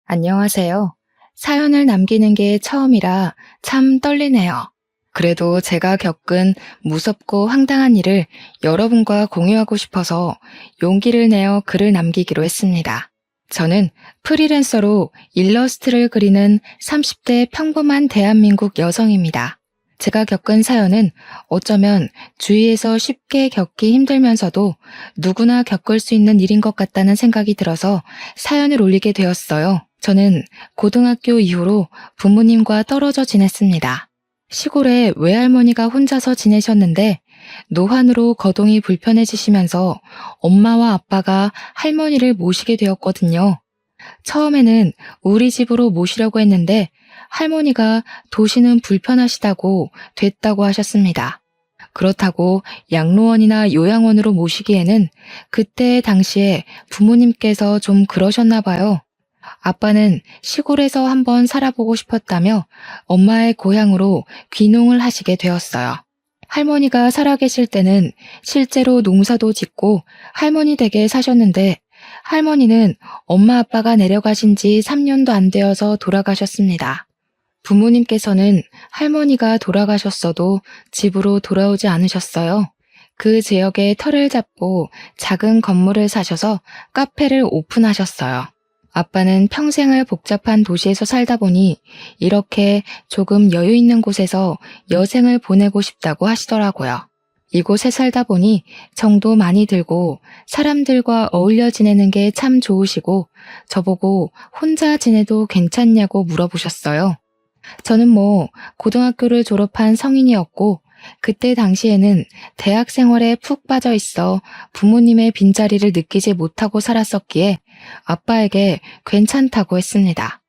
안녕하세요. 사연을 남기는 게 처음이라 참 떨리네요. 그래도 제가 겪은 무섭고 황당한 일을 여러분과 공유하고 싶어서 용기를 내어 글을 남기기로 했습니다. 저는 프리랜서로 일러스트를 그리는 30대 평범한 대한민국 여성입니다. 제가 겪은 사연은 어쩌면 주위에서 쉽게 겪기 힘들면서도 누구나 겪을 수 있는 일인 것 같다는 생각이 들어서 사연을 올리게 되었어요. 저는 고등학교 이후로 부모님과 떨어져 지냈습니다. 시골에 외할머니가 혼자서 지내셨는데 노환으로 거동이 불편해지시면서 엄마와 아빠가 할머니를 모시게 되었거든요. 처음에는 우리 집으로 모시려고 했는데 할머니가 도시는 불편하시다고 됐다고 하셨습니다. 그렇다고 양로원이나 요양원으로 모시기에는 그때 당시에 부모님께서 좀 그러셨나 봐요. 아빠는 시골에서 한번 살아보고 싶었다며 엄마의 고향으로 귀농을 하시게 되었어요. 할머니가 살아계실 때는 실제로 농사도 짓고 할머니 댁에 사셨는데 할머니는 엄마 아빠가 내려가신 지 3년도 안 되어서 돌아가셨습니다. 부모님께서는 할머니가 돌아가셨어도 집으로 돌아오지 않으셨어요. 그 지역에 터를 잡고 작은 건물을 사셔서 카페를 오픈하셨어요. 아빠는 평생을 복잡한 도시에서 살다 보니 이렇게 조금 여유 있는 곳에서 여생을 보내고 싶다고 하시더라고요. 이곳에 살다 보니 정도 많이 들고 사람들과 어울려 지내는 게 참 좋으시고 저보고 혼자 지내도 괜찮냐고 물어보셨어요. 저는 고등학교를 졸업한 성인이었고 그때 당시에는 대학 생활에 푹 빠져 있어 부모님의 빈자리를 느끼지 못하고 살았었기에 아빠에게 괜찮다고 했습니다.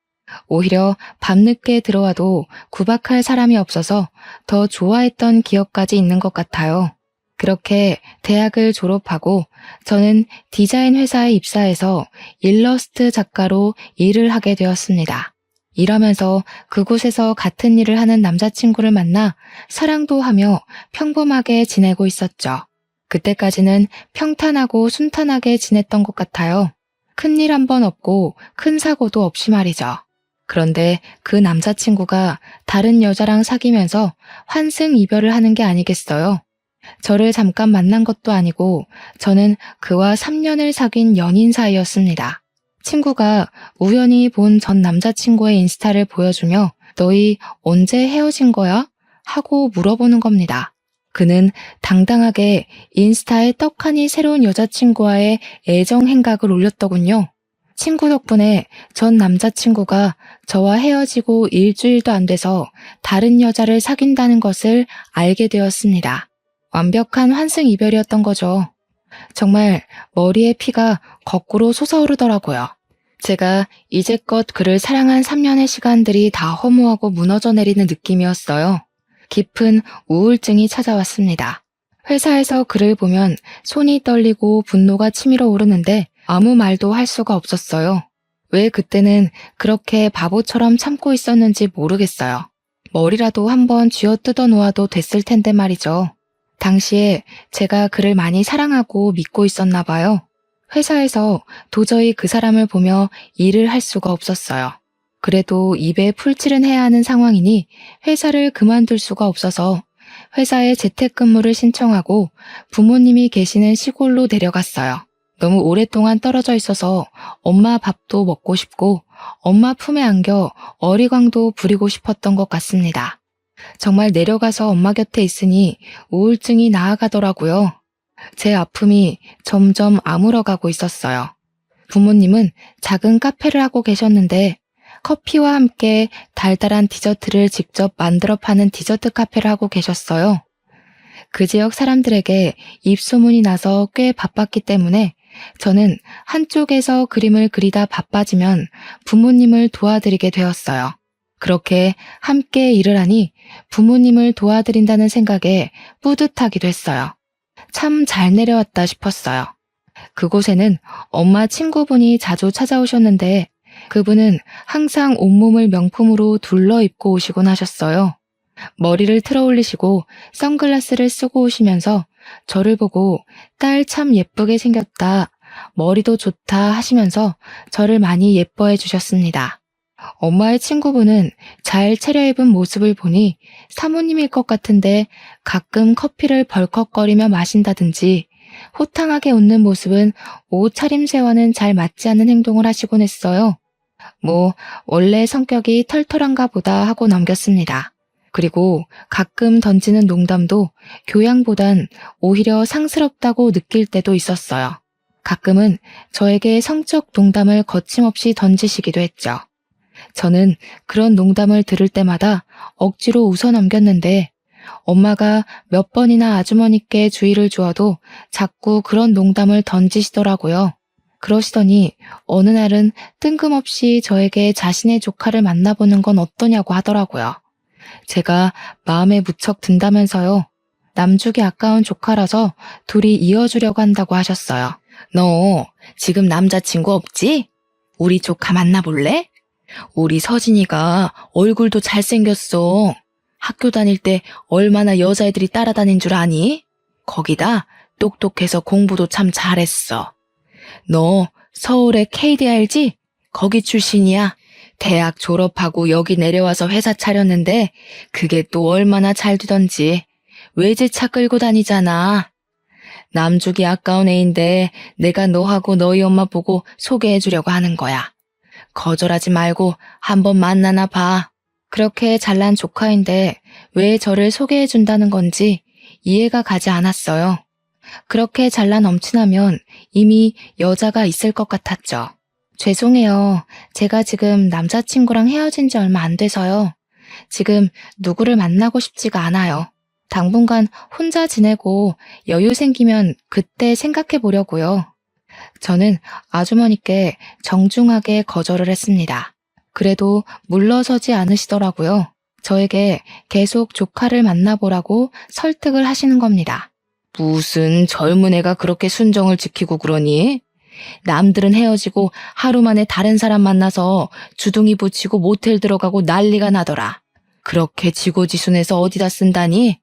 오히려 밤늦게 들어와도 구박할 사람이 없어서 더 좋아했던 기억까지 있는 것 같아요. 그렇게 대학을 졸업하고 저는 디자인 회사에 입사해서 일러스트 작가로 일을 하게 되었습니다. 일하면서 그곳에서 같은 일을 하는 남자친구를 만나 사랑도 하며 평범하게 지내고 있었죠. 그때까지는 평탄하고 순탄하게 지냈던 것 같아요. 큰일 한 번 없고 큰 사고도 없이 말이죠. 그런데 그 남자친구가 다른 여자랑 사귀면서 환승 이별을 하는 게 아니겠어요? 저를 잠깐 만난 것도 아니고 저는 그와 3년을 사귄 연인 사이였습니다. 친구가 우연히 본 전 남자친구의 인스타를 보여주며 너희 언제 헤어진 거야? 하고 물어보는 겁니다. 그는 당당하게 인스타에 떡하니 새로운 여자친구와의 애정 행각을 올렸더군요. 친구 덕분에 전 남자친구가 저와 헤어지고 일주일도 안 돼서 다른 여자를 사귄다는 것을 알게 되었습니다. 완벽한 환승 이별이었던 거죠. 정말 머리에 피가 거꾸로 솟아오르더라고요. 제가 이제껏 그를 사랑한 3년의 시간들이 다 허무하고 무너져 내리는 느낌이었어요. 깊은 우울증이 찾아왔습니다. 회사에서 그를 보면 손이 떨리고 분노가 치밀어 오르는데 아무 말도 할 수가 없었어요. 왜 그때는 그렇게 바보처럼 참고 있었는지 모르겠어요. 머리라도 한번 쥐어뜯어 놓아도 됐을 텐데 말이죠. 당시에 제가 그를 많이 사랑하고 믿고 있었나 봐요. 회사에서 도저히 그 사람을 보며 일을 할 수가 없었어요. 그래도 입에 풀칠은 해야 하는 상황이니 회사를 그만둘 수가 없어서 회사에 재택근무를 신청하고 부모님이 계시는 시골로 내려갔어요. 너무 오랫동안 떨어져 있어서 엄마 밥도 먹고 싶고 엄마 품에 안겨 어리광도 부리고 싶었던 것 같습니다. 정말 내려가서 엄마 곁에 있으니 우울증이 나아가더라고요. 제 아픔이 점점 아물어가고 있었어요. 부모님은 작은 카페를 하고 계셨는데 커피와 함께 달달한 디저트를 직접 만들어 파는 디저트 카페를 하고 계셨어요. 그 지역 사람들에게 입소문이 나서 꽤 바빴기 때문에 저는 한쪽에서 그림을 그리다 바빠지면 부모님을 도와드리게 되었어요. 그렇게 함께 일을 하니 부모님을 도와드린다는 생각에 뿌듯하기도 했어요. 참 잘 내려왔다 싶었어요. 그곳에는 엄마 친구분이 자주 찾아오셨는데 그분은 항상 온몸을 명품으로 둘러 입고 오시곤 하셨어요. 머리를 틀어 올리시고 선글라스를 쓰고 오시면서 저를 보고 딸 참 예쁘게 생겼다 머리도 좋다 하시면서 저를 많이 예뻐해 주셨습니다. 엄마의 친구분은 잘 차려입은 모습을 보니 사모님일 것 같은데 가끔 커피를 벌컥거리며 마신다든지 호탕하게 웃는 모습은 옷차림새와는 잘 맞지 않는 행동을 하시곤 했어요. 뭐, 원래 성격이 털털한가 보다 하고 넘겼습니다. 그리고 가끔 던지는 농담도 교양보단 오히려 상스럽다고 느낄 때도 있었어요. 가끔은 저에게 성적 농담을 거침없이 던지시기도 했죠. 저는 그런 농담을 들을 때마다 억지로 웃어 넘겼는데 엄마가 몇 번이나 아주머니께 주의를 주어도 자꾸 그런 농담을 던지시더라고요. 그러시더니 어느 날은 뜬금없이 저에게 자신의 조카를 만나보는 건 어떠냐고 하더라고요. 제가 마음에 무척 든다면서요. 남주기 아까운 조카라서 둘이 이어주려고 한다고 하셨어요. 너 지금 남자친구 없지? 우리 조카 만나볼래? 우리 서진이가 얼굴도 잘생겼어. 학교 다닐 때 얼마나 여자애들이 따라다닌 줄 아니? 거기다 똑똑해서 공부도 참 잘했어. 너 서울의 KD 알지? 거기 출신이야. 대학 졸업하고 여기 내려와서 회사 차렸는데 그게 또 얼마나 잘 되던지. 외제차 끌고 다니잖아. 남주기 아까운 애인데 내가 너하고 너희 엄마 보고 소개해주려고 하는 거야. 거절하지 말고 한번 만나나 봐. 그렇게 잘난 조카인데 왜 저를 소개해준다는 건지 이해가 가지 않았어요. 그렇게 잘난 엄친하면 이미 여자가 있을 것 같았죠. 죄송해요. 제가 지금 남자친구랑 헤어진 지 얼마 안 돼서요. 지금 누구를 만나고 싶지가 않아요. 당분간 혼자 지내고 여유 생기면 그때 생각해 보려고요. 저는 아주머니께 정중하게 거절을 했습니다. 그래도 물러서지 않으시더라고요. 저에게 계속 조카를 만나보라고 설득을 하시는 겁니다. 무슨 젊은 애가 그렇게 순정을 지키고 그러니? 남들은 헤어지고 하루 만에 다른 사람 만나서 주둥이 붙이고 모텔 들어가고 난리가 나더라. 그렇게 지고지순해서 어디다 쓴다니?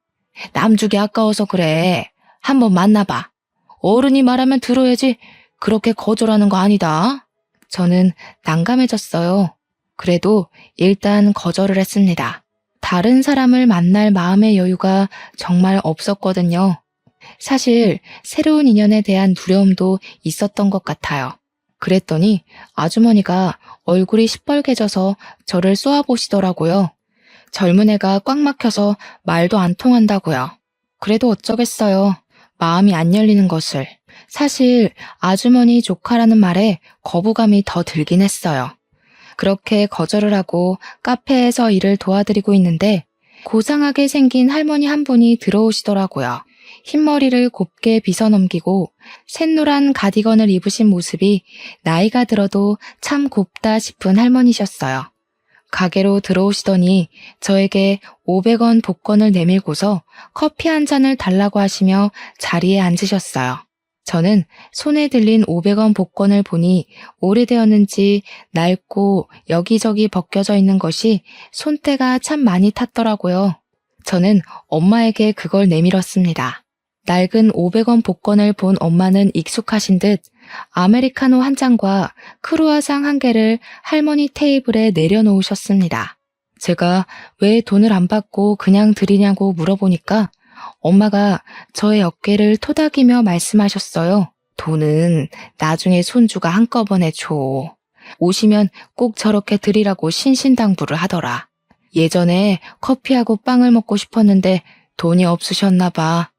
남주기 아까워서 그래. 한번 만나봐. 어른이 말하면 들어야지. 그렇게 거절하는 거 아니다. 저는 난감해졌어요. 그래도 일단 거절을 했습니다. 다른 사람을 만날 마음의 여유가 정말 없었거든요. 사실 새로운 인연에 대한 두려움도 있었던 것 같아요. 그랬더니 아주머니가 얼굴이 시뻘개져서 저를 쏘아보시더라고요. 젊은 애가 꽉 막혀서 말도 안 통한다고요. 그래도 어쩌겠어요. 마음이 안 열리는 것을. 사실 아주머니 조카라는 말에 거부감이 더 들긴 했어요. 그렇게 거절을 하고 카페에서 일을 도와드리고 있는데 고상하게 생긴 할머니 한 분이 들어오시더라고요. 흰머리를 곱게 빗어넘기고 샛노란 가디건을 입으신 모습이 나이가 들어도 참 곱다 싶은 할머니셨어요. 가게로 들어오시더니 저에게 500원 복권을 내밀고서 커피 한 잔을 달라고 하시며 자리에 앉으셨어요. 저는 손에 들린 500원 복권을 보니 오래되었는지 낡고 여기저기 벗겨져 있는 것이 손때가 참 많이 탔더라고요. 저는 엄마에게 그걸 내밀었습니다. 낡은 500원 복권을 본 엄마는 익숙하신 듯 아메리카노 한 잔과 크루아상 한 개를 할머니 테이블에 내려놓으셨습니다. 제가 왜 돈을 안 받고 그냥 드리냐고 물어보니까 엄마가 저의 어깨를 토닥이며 말씀하셨어요. 돈은 나중에 손주가 한꺼번에 줘. 오시면 꼭 저렇게 드리라고 신신당부를 하더라. 예전에 커피하고 빵을 먹고 싶었는데 돈이 없으셨나 봐.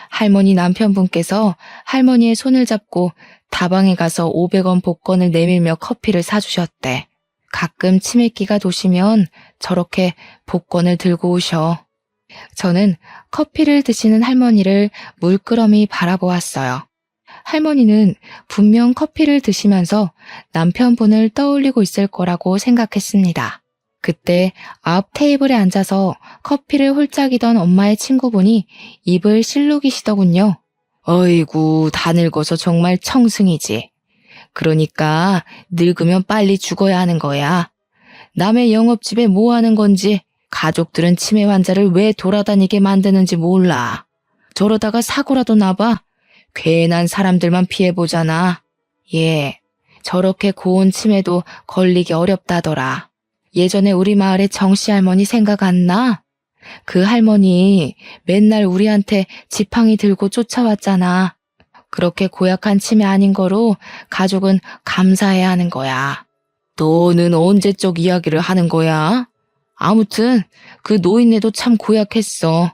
할머니 남편분께서 할머니의 손을 잡고 다방에 가서 500원 복권을 내밀며 커피를 사주셨대. 가끔 치매기가 도시면 저렇게 복권을 들고 오셔. 저는 커피를 드시는 할머니를 물끄러미 바라보았어요. 할머니는 분명 커피를 드시면서 남편분을 떠올리고 있을 거라고 생각했습니다. 그때 앞 테이블에 앉아서 커피를 홀짝이던 엄마의 친구분이 입을 실룩이시더군요. 어이구, 다 늙어서 정말 청승이지. 그러니까 늙으면 빨리 죽어야 하는 거야. 남의 영업집에 뭐 하는 건지 가족들은 치매 환자를 왜 돌아다니게 만드는지 몰라. 저러다가 사고라도 나봐. 괜한 사람들만 피해보잖아. 예, 저렇게 고운 치매도 걸리기 어렵다더라. 예전에 우리 마을에 정씨 할머니 생각 안 나? 그 할머니 맨날 우리한테 지팡이 들고 쫓아왔잖아. 그렇게 고약한 치매 아닌 거로 가족은 감사해야 하는 거야. 너는 언제적 이야기를 하는 거야? 아무튼 그 노인네도 참 고약했어.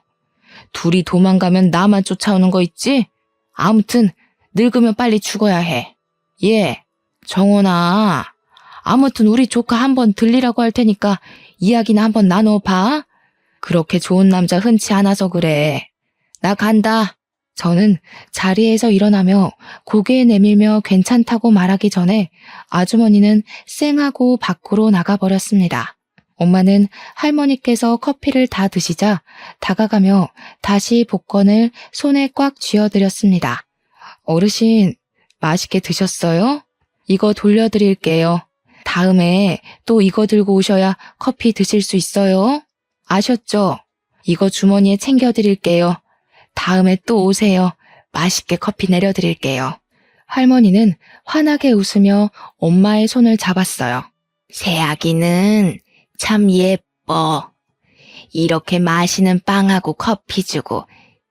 둘이 도망가면 나만 쫓아오는 거 있지? 아무튼 늙으면 빨리 죽어야 해. 예, 정원아. 아무튼 우리 조카 한번 들리라고 할 테니까 이야기나 한번 나눠봐. 그렇게 좋은 남자 흔치 않아서 그래. 나 간다. 저는 자리에서 일어나며 고개 내밀며 괜찮다고 말하기 전에 아주머니는 쌩하고 밖으로 나가버렸습니다. 엄마는 할머니께서 커피를 다 드시자 다가가며 다시 복권을 손에 꽉 쥐어드렸습니다. 어르신, 맛있게 드셨어요? 이거 돌려드릴게요. 다음에 또 이거 들고 오셔야 커피 드실 수 있어요. 아셨죠? 이거 주머니에 챙겨드릴게요. 다음에 또 오세요. 맛있게 커피 내려드릴게요. 할머니는 환하게 웃으며 엄마의 손을 잡았어요. 새아기는 참 예뻐. 이렇게 마시는 빵하고 커피 주고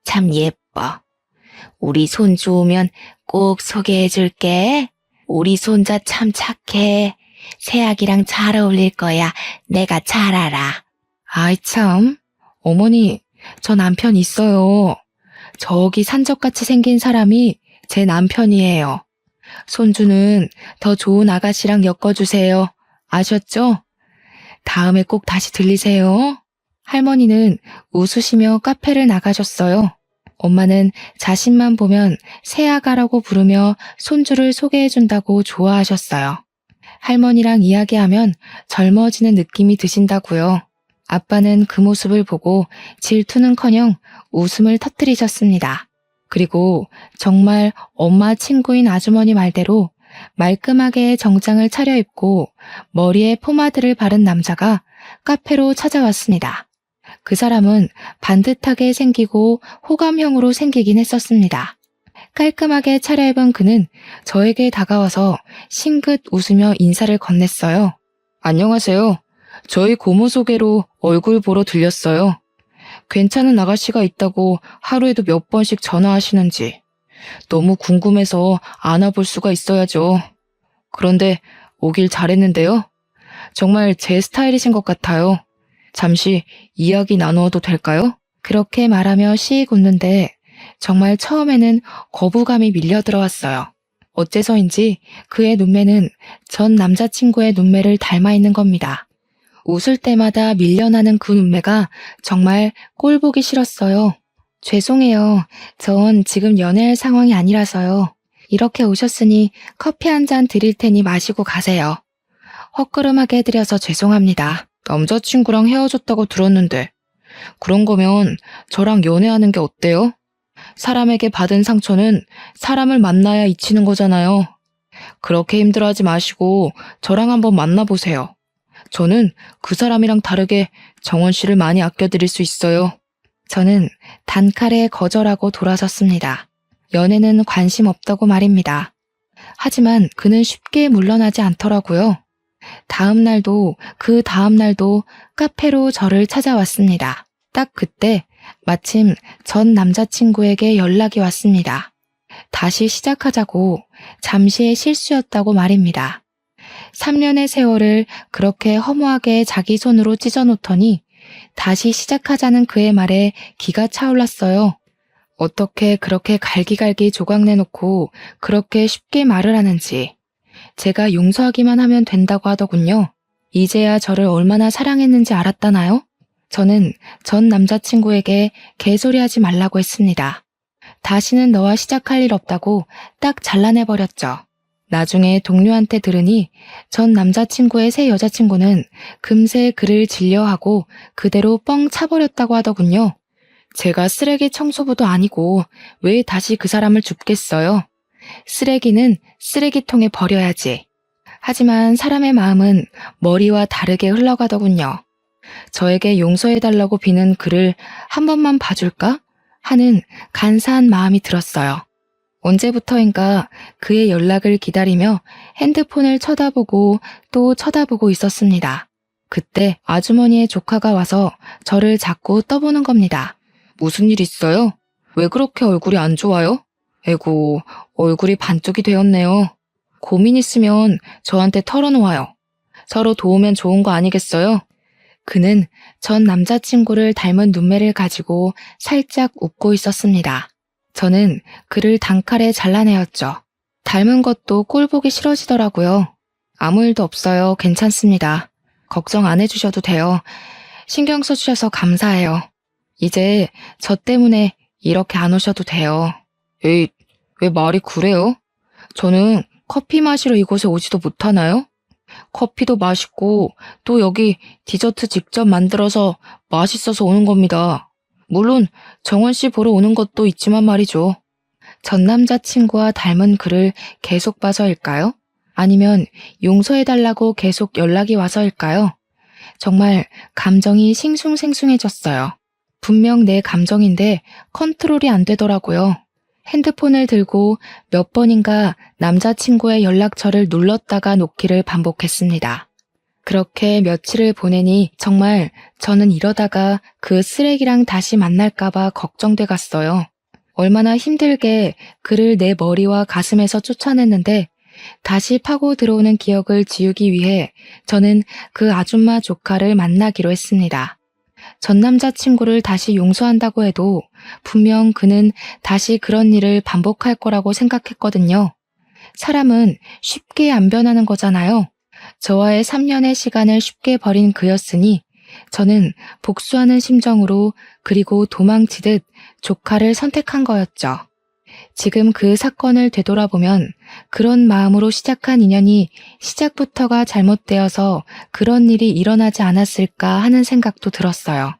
참 예뻐. 우리 손주 오면 꼭 소개해줄게. 우리 손자 참 착해. 새아기랑 잘 어울릴 거야. 내가 잘 알아. 아이 참, 어머니, 저 남편 있어요. 저기 산적같이 생긴 사람이 제 남편이에요. 손주는 더 좋은 아가씨랑 엮어주세요. 아셨죠? 다음에 꼭 다시 들리세요. 할머니는 웃으시며 카페를 나가셨어요. 엄마는 자신만 보면 새아가라고 부르며 손주를 소개해준다고 좋아하셨어요. 할머니랑 이야기하면 젊어지는 느낌이 드신다고요. 아빠는 그 모습을 보고 질투는커녕 웃음을 터뜨리셨습니다. 그리고 정말 엄마 친구인 아주머니 말대로 말끔하게 정장을 차려입고 머리에 포마드를 바른 남자가 카페로 찾아왔습니다. 그 사람은 반듯하게 생기고 호감형으로 생기긴 했었습니다. 깔끔하게 차려입은 그는 저에게 다가와서 싱긋 웃으며 인사를 건넸어요. 안녕하세요. 저희 고모 소개로 얼굴 보러 들렸어요. 괜찮은 아가씨가 있다고 하루에도 몇 번씩 전화하시는지 너무 궁금해서 안아볼 수가 있어야죠. 그런데 오길 잘했는데요. 정말 제 스타일이신 것 같아요. 잠시 이야기 나누어도 될까요? 그렇게 말하며 씩 웃는데 정말 처음에는 거부감이 밀려 들어왔어요. 어째서인지 그의 눈매는 전 남자친구의 눈매를 닮아 있는 겁니다. 웃을 때마다 밀려나는 그 눈매가 정말 꼴보기 싫었어요. 죄송해요. 전 지금 연애할 상황이 아니라서요. 이렇게 오셨으니 커피 한 잔 드릴 테니 마시고 가세요. 헛걸음하게 해드려서 죄송합니다. 남자친구랑 헤어졌다고 들었는데 그런 거면 저랑 연애하는 게 어때요? 사람에게 받은 상처는 사람을 만나야 잊히는 거잖아요. 그렇게 힘들어하지 마시고 저랑 한번 만나보세요. 저는 그 사람이랑 다르게 정원 씨를 많이 아껴드릴 수 있어요. 저는 단칼에 거절하고 돌아섰습니다. 연애는 관심 없다고 말입니다. 하지만 그는 쉽게 물러나지 않더라고요. 다음 날도 그 다음 날도 카페로 저를 찾아왔습니다. 딱 그때 마침 전 남자친구에게 연락이 왔습니다. 다시 시작하자고 잠시의 실수였다고 말입니다. 3년의 세월을 그렇게 허무하게 자기 손으로 찢어놓더니 다시 시작하자는 그의 말에 기가 차올랐어요. 어떻게 그렇게 갈기갈기 조각내놓고 그렇게 쉽게 말을 하는지. 제가 용서하기만 하면 된다고 하더군요. 이제야 저를 얼마나 사랑했는지 알았다나요? 저는 전 남자친구에게 개소리하지 말라고 했습니다. 다시는 너와 시작할 일 없다고 딱 잘라내버렸죠. 나중에 동료한테 들으니 전 남자친구의 새 여자친구는 금세 그를 질려하고 그대로 뻥 차버렸다고 하더군요. 제가 쓰레기 청소부도 아니고 왜 다시 그 사람을 줍겠어요? 쓰레기는 쓰레기통에 버려야지. 하지만 사람의 마음은 머리와 다르게 흘러가더군요. 저에게 용서해달라고 비는 그를 한 번만 봐줄까? 하는 간사한 마음이 들었어요. 언제부터인가 그의 연락을 기다리며 핸드폰을 쳐다보고 또 쳐다보고 있었습니다. 그때 아주머니의 조카가 와서 저를 자꾸 떠보는 겁니다. 무슨 일 있어요? 왜 그렇게 얼굴이 안 좋아요? 에고, 얼굴이 반쪽이 되었네요. 고민 있으면 저한테 털어놓아요. 서로 도우면 좋은 거 아니겠어요? 그는 전 남자친구를 닮은 눈매를 가지고 살짝 웃고 있었습니다. 저는 그를 단칼에 잘라내었죠. 닮은 것도 꼴 보기 싫어지더라고요. 아무 일도 없어요. 괜찮습니다. 걱정 안 해주셔도 돼요. 신경 써주셔서 감사해요. 이제 저 때문에 이렇게 안 오셔도 돼요. 에이, 왜 말이 그래요? 저는 커피 마시러 이곳에 오지도 못하나요? 커피도 맛있고 또 여기 디저트 직접 만들어서 맛있어서 오는 겁니다. 물론 정원 씨 보러 오는 것도 있지만 말이죠. 전 남자친구와 닮은 그를 계속 봐서일까요? 아니면 용서해달라고 계속 연락이 와서일까요? 정말 감정이 싱숭생숭해졌어요. 분명 내 감정인데 컨트롤이 안 되더라고요. 핸드폰을 들고 몇 번인가 남자친구의 연락처를 눌렀다가 놓기를 반복했습니다. 그렇게 며칠을 보내니 정말 저는 이러다가 그 쓰레기랑 다시 만날까봐 걱정돼 갔어요. 얼마나 힘들게 그를 내 머리와 가슴에서 쫓아냈는데 다시 파고 들어오는 기억을 지우기 위해 저는 그 아줌마 조카를 만나기로 했습니다. 전 남자친구를 다시 용서한다고 해도 분명 그는 다시 그런 일을 반복할 거라고 생각했거든요. 사람은 쉽게 안 변하는 거잖아요. 저와의 3년의 시간을 쉽게 버린 그였으니 저는 복수하는 심정으로 그리고 도망치듯 조카를 선택한 거였죠. 지금 그 사건을 되돌아보면 그런 마음으로 시작한 인연이 시작부터가 잘못되어서 그런 일이 일어나지 않았을까 하는 생각도 들었어요.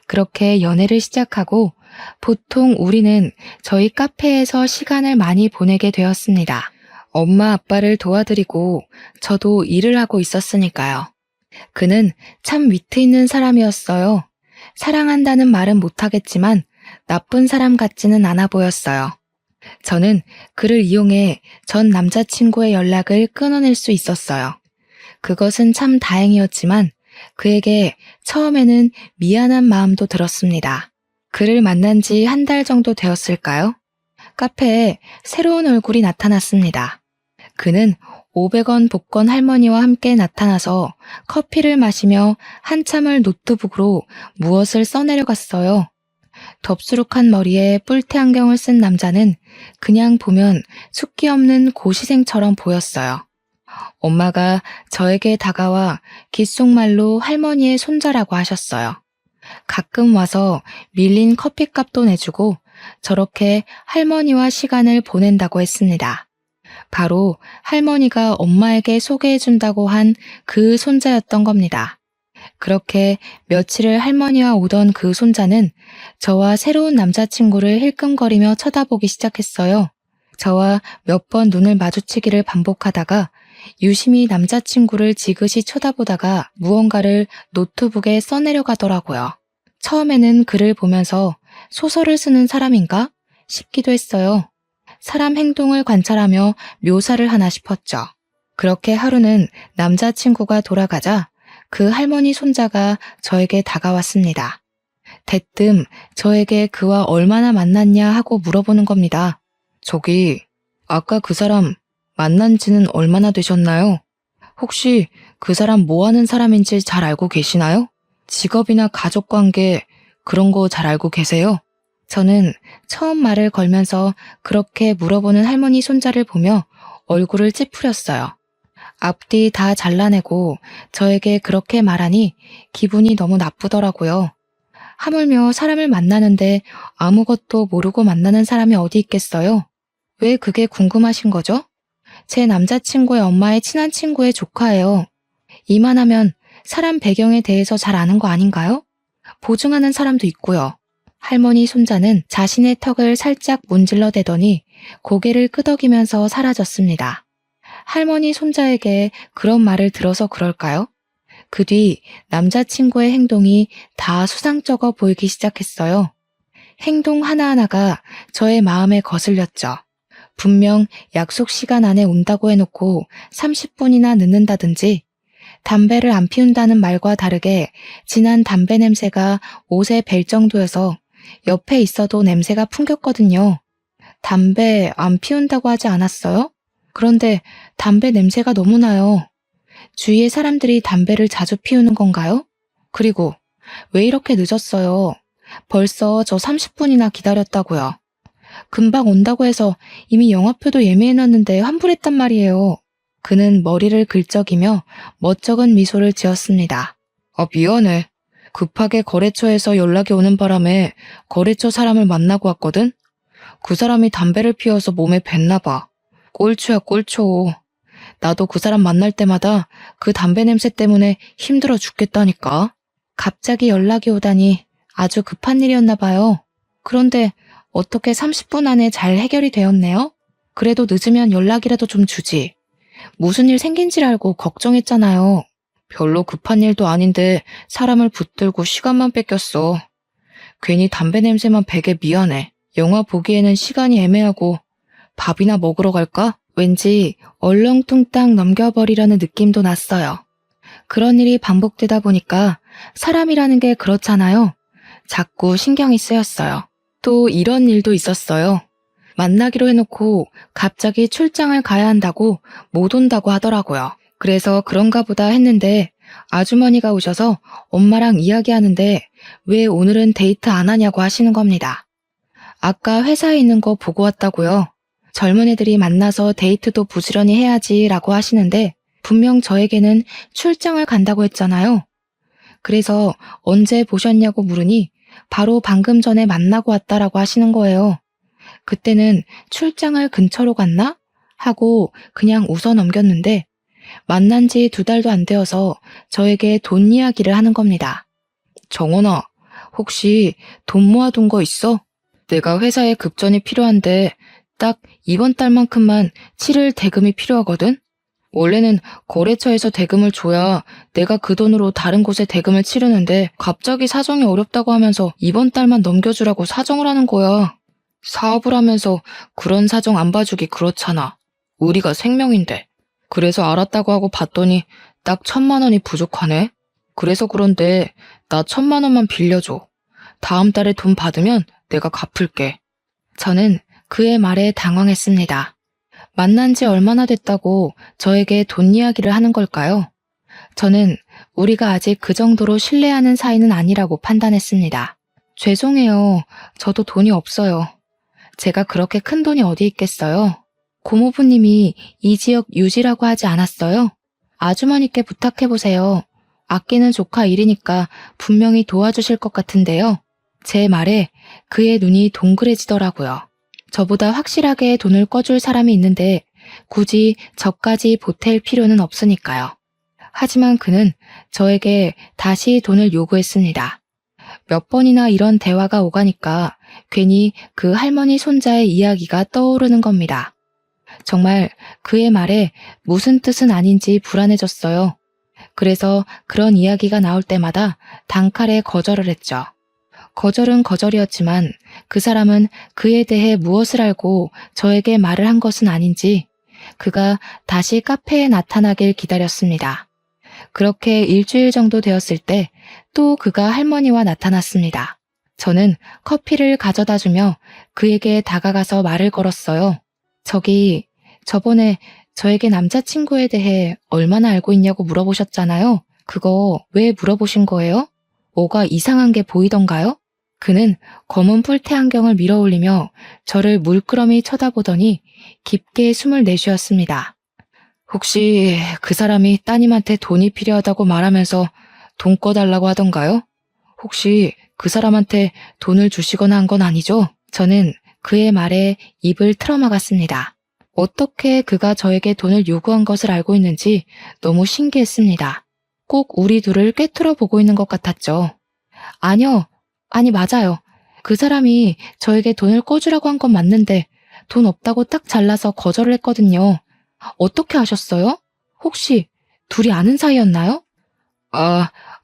그렇게 연애를 시작하고 보통 우리는 저희 카페에서 시간을 많이 보내게 되었습니다. 엄마 아빠를 도와드리고 저도 일을 하고 있었으니까요. 그는 참 위트 있는 사람이었어요. 사랑한다는 말은 못하겠지만 나쁜 사람 같지는 않아 보였어요. 저는 그를 이용해 전 남자친구의 연락을 끊어낼 수 있었어요. 그것은 참 다행이었지만 그에게 처음에는 미안한 마음도 들었습니다. 그를 만난 지 한 달 정도 되었을까요? 카페에 새로운 얼굴이 나타났습니다. 그는 500원 복권 할머니와 함께 나타나서 커피를 마시며 한참을 노트북으로 무엇을 써내려갔어요. 덥수룩한 머리에 뿔테 안경을 쓴 남자는 그냥 보면 숫기 없는 고시생처럼 보였어요. 엄마가 저에게 다가와 귓속말로 할머니의 손자라고 하셨어요. 가끔 와서 밀린 커피값도 내주고 저렇게 할머니와 시간을 보낸다고 했습니다. 바로 할머니가 엄마에게 소개해준다고 한 그 손자였던 겁니다. 그렇게 며칠을 할머니와 오던 그 손자는 저와 새로운 남자친구를 힐끔거리며 쳐다보기 시작했어요. 저와 몇 번 눈을 마주치기를 반복하다가 유심히 남자친구를 지그시 쳐다보다가 무언가를 노트북에 써내려가더라고요. 처음에는 글을 보면서 소설을 쓰는 사람인가 싶기도 했어요. 사람 행동을 관찰하며 묘사를 하나 싶었죠. 그렇게 하루는 남자친구가 돌아가자 그 할머니 손자가 저에게 다가왔습니다. 대뜸 저에게 그와 얼마나 만났냐 하고 물어보는 겁니다. 저기, 아까 그 사람 만난 지는 얼마나 되셨나요? 혹시 그 사람 뭐 하는 사람인지 잘 알고 계시나요? 직업이나 가족관계 그런 거 잘 알고 계세요? 저는 처음 말을 걸면서 그렇게 물어보는 할머니 손자를 보며 얼굴을 찌푸렸어요. 앞뒤 다 잘라내고 저에게 그렇게 말하니 기분이 너무 나쁘더라고요. 하물며 사람을 만나는데 아무것도 모르고 만나는 사람이 어디 있겠어요? 왜 그게 궁금하신 거죠? 제 남자친구의 엄마의 친한 친구의 조카예요. 이만하면 사람 배경에 대해서 잘 아는 거 아닌가요? 보증하는 사람도 있고요. 할머니 손자는 자신의 턱을 살짝 문질러 대더니 고개를 끄덕이면서 사라졌습니다. 할머니 손자에게 그런 말을 들어서 그럴까요? 그 뒤 남자친구의 행동이 다 수상쩍어 보이기 시작했어요. 행동 하나하나가 저의 마음에 거슬렸죠. 분명 약속 시간 안에 온다고 해놓고 30분이나 늦는다든지 담배를 안 피운다는 말과 다르게 진한 담배 냄새가 옷에 벨 정도여서 옆에 있어도 냄새가 풍겼거든요. 담배 안 피운다고 하지 않았어요? 그런데 담배 냄새가 너무 나요. 주위의 사람들이 담배를 자주 피우는 건가요? 그리고 왜 이렇게 늦었어요? 벌써 저 30분이나 기다렸다고요. 금방 온다고 해서 이미 영화표도 예매해놨는데 환불했단 말이에요. 그는 머리를 긁적이며 멋쩍은 미소를 지었습니다. 미안해. 급하게 거래처에서 연락이 오는 바람에 거래처 사람을 만나고 왔거든? 그 사람이 담배를 피워서 몸에 뱄나 봐. 꼴초야 꼴초. 나도 그 사람 만날 때마다 그 담배 냄새 때문에 힘들어 죽겠다니까. 갑자기 연락이 오다니 아주 급한 일이었나 봐요. 그런데 어떻게 30분 안에 잘 해결이 되었네요? 그래도 늦으면 연락이라도 좀 주지. 무슨 일 생긴지를 알고 걱정했잖아요. 별로 급한 일도 아닌데 사람을 붙들고 시간만 뺏겼어. 괜히 담배 냄새만 배게 미안해. 영화 보기에는 시간이 애매하고 밥이나 먹으러 갈까? 왠지 얼렁뚱땅 넘겨버리려는 느낌도 났어요. 그런 일이 반복되다 보니까 사람이라는 게 그렇잖아요. 자꾸 신경이 쓰였어요. 또 이런 일도 있었어요. 만나기로 해놓고 갑자기 출장을 가야 한다고 못 온다고 하더라고요. 그래서 그런가 보다 했는데 아주머니가 오셔서 엄마랑 이야기하는데 왜 오늘은 데이트 안 하냐고 하시는 겁니다. 아까 회사에 있는 거 보고 왔다고요. 젊은 애들이 만나서 데이트도 부지런히 해야지 라고 하시는데 분명 저에게는 출장을 간다고 했잖아요. 그래서 언제 보셨냐고 물으니 바로 방금 전에 만나고 왔다라고 하시는 거예요. 그때는 출장을 근처로 갔나? 하고 그냥 웃어 넘겼는데 만난 지 2달도 안 되어서 저에게 돈 이야기를 하는 겁니다. 정원아, 혹시 돈 모아둔 거 있어? 내가 회사에 급전이 필요한데 딱 이번 달만큼만 치를 대금이 필요하거든? 원래는 거래처에서 대금을 줘야 내가 그 돈으로 다른 곳에 대금을 치르는데 갑자기 사정이 어렵다고 하면서 이번 달만 넘겨주라고 사정을 하는 거야. 사업을 하면서 그런 사정 안 봐주기 그렇잖아. 우리가 생명인데. 그래서 알았다고 하고 봤더니 딱 1,000만 원이 부족하네. 그래서 그런데 나 1,000만 원만 빌려줘. 다음 달에 돈 받으면 내가 갚을게. 저는 그의 말에 당황했습니다. 만난 지 얼마나 됐다고 저에게 돈 이야기를 하는 걸까요? 저는 우리가 아직 그 정도로 신뢰하는 사이는 아니라고 판단했습니다. 죄송해요. 저도 돈이 없어요. 제가 그렇게 큰 돈이 어디 있겠어요? 고모부님이 이 지역 유지라고 하지 않았어요? 아주머니께 부탁해보세요. 아끼는 조카 일이니까 분명히 도와주실 것 같은데요. 제 말에 그의 눈이 동그래지더라고요. 저보다 확실하게 돈을 꿔줄 사람이 있는데 굳이 저까지 보탤 필요는 없으니까요. 하지만 그는 저에게 다시 돈을 요구했습니다. 몇 번이나 이런 대화가 오가니까 괜히 그 할머니 손자의 이야기가 떠오르는 겁니다. 정말 그의 말에 무슨 뜻은 아닌지 불안해졌어요. 그래서 그런 이야기가 나올 때마다 단칼에 거절을 했죠. 거절은 거절이었지만 그 사람은 그에 대해 무엇을 알고 저에게 말을 한 것은 아닌지 그가 다시 카페에 나타나길 기다렸습니다. 그렇게 일주일 정도 되었을 때 또 그가 할머니와 나타났습니다. 저는 커피를 가져다 주며 그에게 다가가서 말을 걸었어요. 저번에 저에게 남자친구에 대해 얼마나 알고 있냐고 물어보셨잖아요. 그거 왜 물어보신 거예요? 뭐가 이상한 게 보이던가요? 그는 검은 뿔테 안경을 밀어올리며 저를 물끄러미 쳐다보더니 깊게 숨을 내쉬었습니다. 혹시 그 사람이 따님한테 돈이 필요하다고 말하면서 돈 꺼달라고 하던가요? 혹시 그 사람한테 돈을 주시거나 한 건 아니죠? 저는 그의 말에 입을 틀어막았습니다. 어떻게 그가 저에게 돈을 요구한 것을 알고 있는지 너무 신기했습니다. 꼭 우리 둘을 꿰뚫어 보고 있는 것 같았죠. 아니 맞아요. 그 사람이 저에게 돈을 꿔주라고 한 건 맞는데 돈 없다고 딱 잘라서 거절을 했거든요. 어떻게 아셨어요? 혹시 둘이 아는 사이였나요?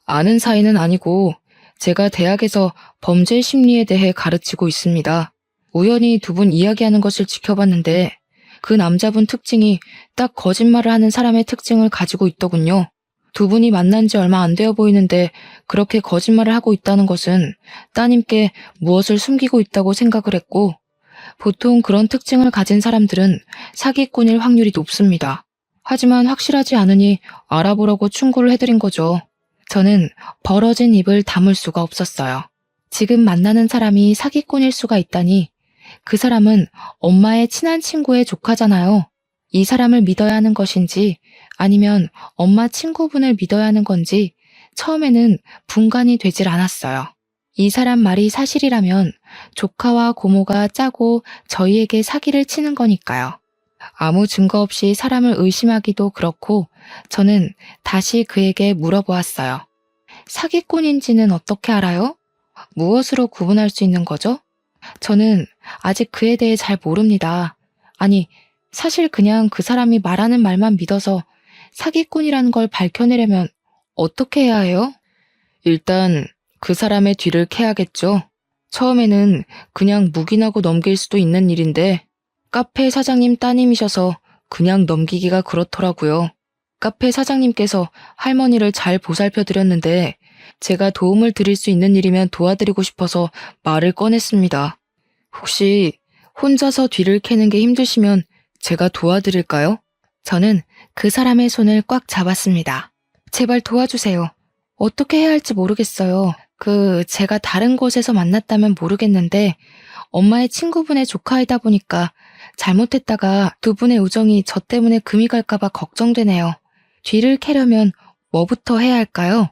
아는 사이는 아니고 제가 대학에서 범죄 심리에 대해 가르치고 있습니다. 우연히 두 분 이야기하는 것을 지켜봤는데 그 남자분 특징이 딱 거짓말을 하는 사람의 특징을 가지고 있더군요. 두 분이 만난 지 얼마 안 되어 보이는데 그렇게 거짓말을 하고 있다는 것은 따님께 무엇을 숨기고 있다고 생각을 했고, 보통 그런 특징을 가진 사람들은 사기꾼일 확률이 높습니다. 하지만 확실하지 않으니 알아보라고 충고를 해드린 거죠. 저는 벌어진 입을 다물 수가 없었어요. 지금 만나는 사람이 사기꾼일 수가 있다니, 그 사람은 엄마의 친한 친구의 조카잖아요. 이 사람을 믿어야 하는 것인지 아니면 엄마 친구분을 믿어야 하는 건지 처음에는 분간이 되질 않았어요. 이 사람 말이 사실이라면 조카와 고모가 짜고 저희에게 사기를 치는 거니까요. 아무 증거 없이 사람을 의심하기도 그렇고 저는 다시 그에게 물어보았어요. 사기꾼인지는 어떻게 알아요? 무엇으로 구분할 수 있는 거죠? 저는 아직 그에 대해 잘 모릅니다. 아니, 사실 그냥 그 사람이 말하는 말만 믿어서 사기꾼이라는 걸 밝혀내려면 어떻게 해야 해요? 일단 그 사람의 뒤를 캐야겠죠. 처음에는 그냥 묵인하고 넘길 수도 있는 일인데 카페 사장님 따님이셔서 그냥 넘기기가 그렇더라고요. 카페 사장님께서 할머니를 잘 보살펴 드렸는데 제가 도움을 드릴 수 있는 일이면 도와드리고 싶어서 말을 꺼냈습니다. 혹시 혼자서 뒤를 캐는 게 힘드시면 제가 도와드릴까요? 저는 그 사람의 손을 꽉 잡았습니다. 제발 도와주세요. 어떻게 해야 할지 모르겠어요. 제가 다른 곳에서 만났다면 모르겠는데 엄마의 친구분의 조카이다 보니까 잘못했다가 두 분의 우정이 저 때문에 금이 갈까봐 걱정되네요. 뒤를 캐려면 뭐부터 해야 할까요?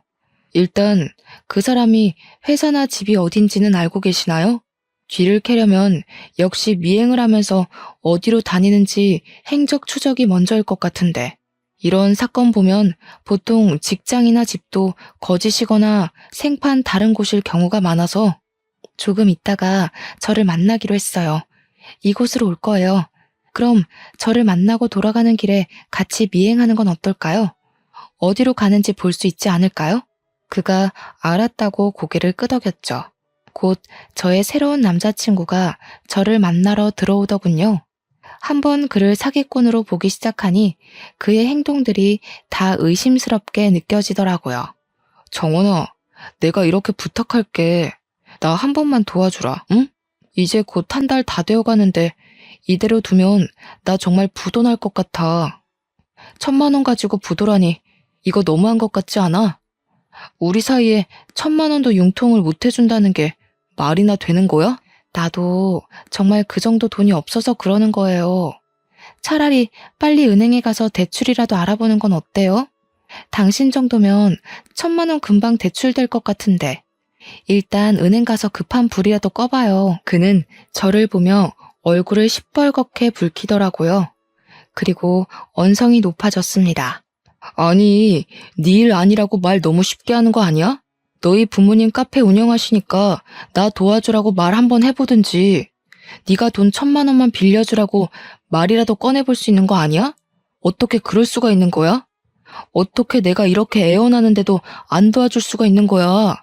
일단 그 사람이 회사나 집이 어딘지는 알고 계시나요? 뒤를 캐려면 역시 미행을 하면서 어디로 다니는지 행적 추적이 먼저일 것 같은데, 이런 사건 보면 보통 직장이나 집도 거짓이거나 생판 다른 곳일 경우가 많아서 조금 있다가 저를 만나기로 했어요. 이곳으로 올 거예요. 그럼 저를 만나고 돌아가는 길에 같이 미행하는 건 어떨까요? 어디로 가는지 볼 수 있지 않을까요? 그가 알았다고 고개를 끄덕였죠. 곧 저의 새로운 남자친구가 저를 만나러 들어오더군요. 한번 그를 사기꾼으로 보기 시작하니 그의 행동들이 다 의심스럽게 느껴지더라고요. 정원아, 내가 이렇게 부탁할게. 나 한 번만 도와주라, 응? 이제 곧 한 달 다 되어가는데 이대로 두면 나 정말 부도 날 것 같아. 1,000만 원 가지고 부도라니 이거 너무한 것 같지 않아? 우리 사이에 1,000만 원도 융통을 못 해준다는 게 말이나 되는 거야? 나도 정말 그 정도 돈이 없어서 그러는 거예요. 차라리 빨리 은행에 가서 대출이라도 알아보는 건 어때요? 당신 정도면 1,000만 원 금방 대출될 것 같은데. 일단 은행 가서 급한 불이라도 꺼봐요. 그는 저를 보며 얼굴을 시뻘겋게 붉히더라고요. 그리고 언성이 높아졌습니다. 아니, 네 일 아니라고 말 너무 쉽게 하는 거 아니야? 너희 부모님 카페 운영하시니까 나 도와주라고 말 한번 해보든지. 네가 돈 1,000만 원만 빌려주라고 말이라도 꺼내볼 수 있는 거 아니야? 어떻게 그럴 수가 있는 거야? 어떻게 내가 이렇게 애원하는데도 안 도와줄 수가 있는 거야?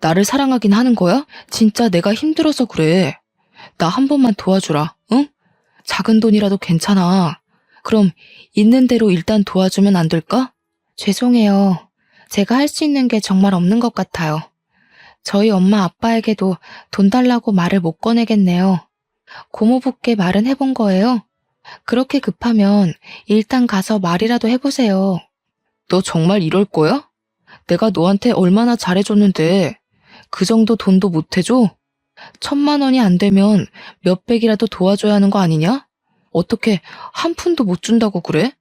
나를 사랑하긴 하는 거야? 진짜 내가 힘들어서 그래. 나 한 번만 도와주라, 응? 작은 돈이라도 괜찮아. 그럼 있는 대로 일단 도와주면 안 될까? 죄송해요. 제가 할 수 있는 게 정말 없는 것 같아요. 저희 엄마 아빠에게도 돈 달라고 말을 못 꺼내겠네요. 고모부께 말은 해본 거예요? 그렇게 급하면 일단 가서 말이라도 해보세요. 너 정말 이럴 거야? 내가 너한테 얼마나 잘해줬는데 그 정도 돈도 못 해줘? 1,000만 원이 안 되면 몇백이라도 도와줘야 하는 거 아니냐? 어떻게 한 푼도 못 준다고 그래?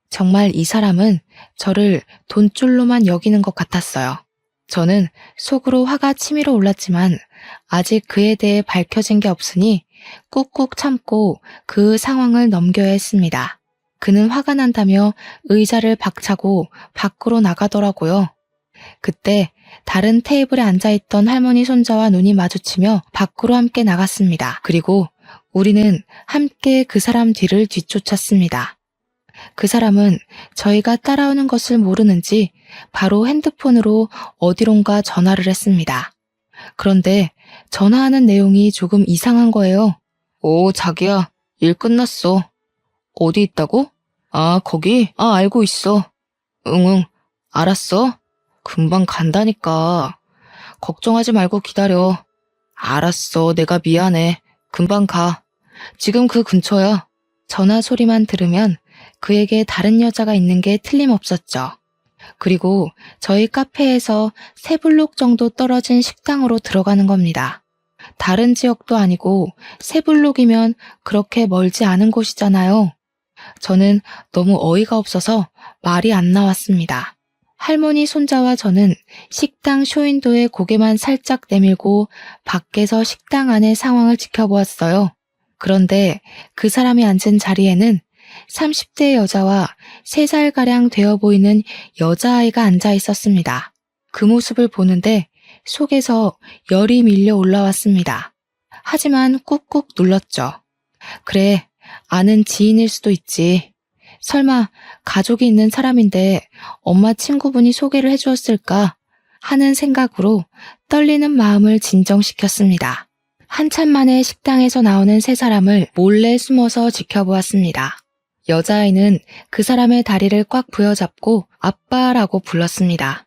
정말 이 사람은 저를 돈줄로만 여기는 것 같았어요. 저는 속으로 화가 치밀어 올랐지만 아직 그에 대해 밝혀진 게 없으니 꾹꾹 참고 그 상황을 넘겨야 했습니다. 그는 화가 난다며 의자를 박차고 밖으로 나가더라고요. 그때 다른 테이블에 앉아있던 할머니 손자와 눈이 마주치며 밖으로 함께 나갔습니다. 그리고 우리는 함께 그 사람 뒤를 뒤쫓았습니다. 그 사람은 저희가 따라오는 것을 모르는지 바로 핸드폰으로 어디론가 전화를 했습니다. 그런데 전화하는 내용이 조금 이상한 거예요. 오, 자기야, 일 끝났어. 어디 있다고? 아, 거기? 아, 알고 있어. 응응, 알았어. 금방 간다니까. 걱정하지 말고 기다려. 알았어, 내가 미안해. 금방 가. 지금 그 근처야. 전화 소리만 들으면 그에게 다른 여자가 있는 게 틀림없었죠. 그리고 저희 카페에서 세 블록 정도 떨어진 식당으로 들어가는 겁니다. 다른 지역도 아니고 세 블록이면 그렇게 멀지 않은 곳이잖아요. 저는 너무 어이가 없어서 말이 안 나왔습니다. 할머니 손자와 저는 식당 쇼윈도에 고개만 살짝 내밀고 밖에서 식당 안의 상황을 지켜보았어요. 그런데 그 사람이 앉은 자리에는 30대 여자와 3살가량 되어 보이는 여자아이가 앉아 있었습니다. 그 모습을 보는데 속에서 열이 밀려 올라왔습니다. 하지만 꾹꾹 눌렀죠. 그래, 아는 지인일 수도 있지. 설마 가족이 있는 사람인데 엄마 친구분이 소개를 해주었을까 하는 생각으로 떨리는 마음을 진정시켰습니다. 한참 만에 식당에서 나오는 세 사람을 몰래 숨어서 지켜보았습니다. 여자아이는 그 사람의 다리를 꽉 부여잡고 아빠라고 불렀습니다.